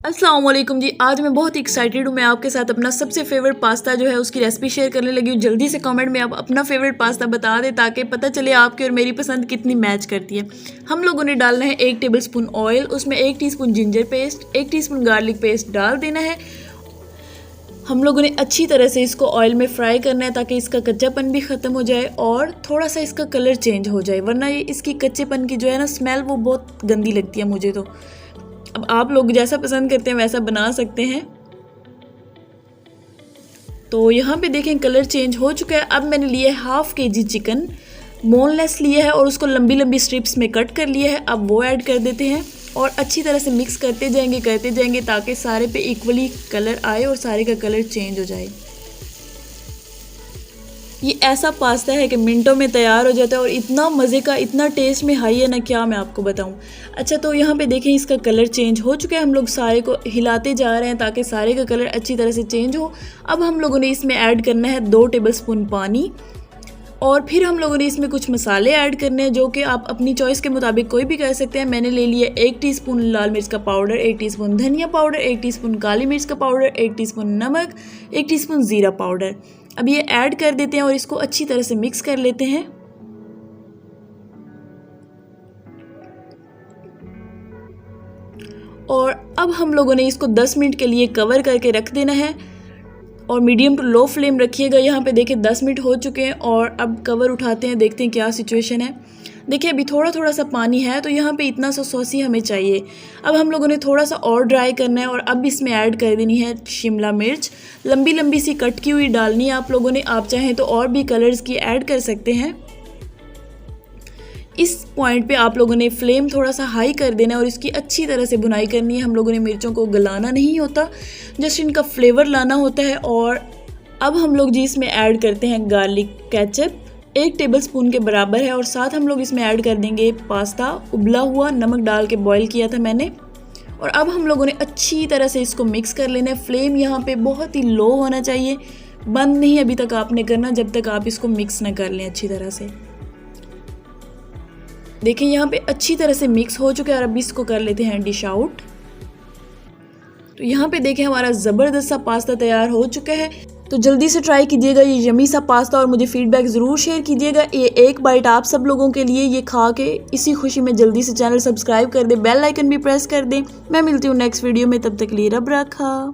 अस्सलाम वालेकुम जी। आज मैं बहुत एक्साइटेड हूँ। मैं आपके साथ अपना सबसे फेवरेट पास्ता जो है उसकी रेसिपी शेयर करने लगी हूँ। जल्दी से कमेंट में आप अपना फेवरेट पास्ता बता दें ताकि पता चले आपकी और मेरी पसंद कितनी मैच करती है। हम लोगों ने डालना है 1 टेबलस्पून ऑयल, उसमें 1 teaspoon ginger paste, 1 teaspoon garlic paste डाल देना है। हम लोगों ने अच्छी तरह से इसको ऑयल में फ्राई करना है ताकि इसका कच्चापन भी ख़त्म हो जाए और थोड़ा सा इसका कलर चेंज हो जाए, वरना ये इसकी कच्चेपन की जो है ना स्मेल वो बहुत गंदी लगती है मुझे तो। अब आप लोग जैसा पसंद करते हैं वैसा बना सकते हैं। तो यहाँ पे देखें कलर चेंज हो चुका है। अब मैंने लिया है ½ kg चिकन, बोनलेस लिया है और उसको लंबी लंबी स्ट्रिप्स में कट कर लिया है। अब वो ऐड कर देते हैं और अच्छी तरह से मिक्स करते जाएंगे ताकि सारे पे इक्वली कलर आए और सारे का कलर चेंज हो जाए। ये ऐसा पास्ता है कि मिनटों में तैयार हो जाता है और इतना मज़े का, इतना टेस्ट में हाई है ना, क्या मैं आपको बताऊं। अच्छा, तो यहाँ पे देखें इसका कलर चेंज हो चुका है। हम लोग सारे को हिलाते जा रहे हैं ताकि सारे का कलर अच्छी तरह से चेंज हो। अब हम लोगों ने इसमें ऐड करना है 2 टेबलस्पून पानी और फिर हम लोगों ने इसमें कुछ मसाले ऐड करने हैं जो कि आप अपनी चॉइस के मुताबिक कोई भी कर सकते हैं। मैंने ले लिया 1 टीस्पून लाल मिर्च का पाउडर, 1 टीस्पून धनिया पाउडर, 1 टीस्पून काली मिर्च का पाउडर, 1 टीस्पून नमक, 1 टीस्पून ज़ीरा पाउडर। अब ये ऐड कर देते हैं और इसको अच्छी तरह से मिक्स कर लेते हैं। और अब हम लोगों ने इसको 10 मिनट के लिए कवर करके रख देना है और मीडियम टू लो फ्लेम रखिएगा। यहाँ पे देखिए 10 मिनट हो चुके हैं और अब कवर उठाते हैं, देखते हैं क्या सिचुएशन है। देखिए अभी थोड़ा थोड़ा सा पानी है तो यहाँ पे इतना सा सॉसी हमें चाहिए। अब हम लोगों ने थोड़ा सा और ड्राई करना है और अब इसमें ऐड कर देनी है शिमला मिर्च, लंबी लंबी सी कट की हुई डालनी है आप लोगों ने। आप चाहें तो और भी कलर्स की ऐड कर सकते हैं। इस पॉइंट पे आप लोगों ने फ्लेम थोड़ा सा हाई कर देना है और इसकी अच्छी तरह से भुनाई करनी है। हम लोगों ने मिर्चों को गलाना नहीं होता, जस्ट इनका फ्लेवर लाना होता है। और अब हम लोग जी इसमें ऐड करते हैं गार्लिक केचप, 1 टेबलस्पून के बराबर है। और साथ हम लोग इसमें ऐड कर देंगे पास्ता, उबला हुआ, नमक डाल के बॉईल किया था मैंने। और अब हम लोगों ने अच्छी तरह से इसको मिक्स कर लेना है। फ्लेम यहाँ पे बहुत ही लो होना चाहिए, बंद नहीं अभी तक आपने करना जब तक आप इसको मिक्स ना कर लें अच्छी तरह से। देखिए यहाँ पे अच्छी तरह से मिक्स हो चुका है और अब इसको कर लेते हैं डिश आउट। तो यहाँ पे देखें हमारा ज़बरदस्त सा पास्ता तैयार हो चुका है। तो जल्दी से ट्राई कीजिएगा ये यमी सा पास्ता और मुझे फीडबैक ज़रूर शेयर कीजिएगा। ये एक बाइट आप सब लोगों के लिए, ये खा के इसी खुशी में जल्दी से चैनल सब्सक्राइब कर दें, बेल आइकन भी प्रेस कर दें। मैं मिलती हूँ नेक्स्ट वीडियो में, तब तक के लिए रब रखा।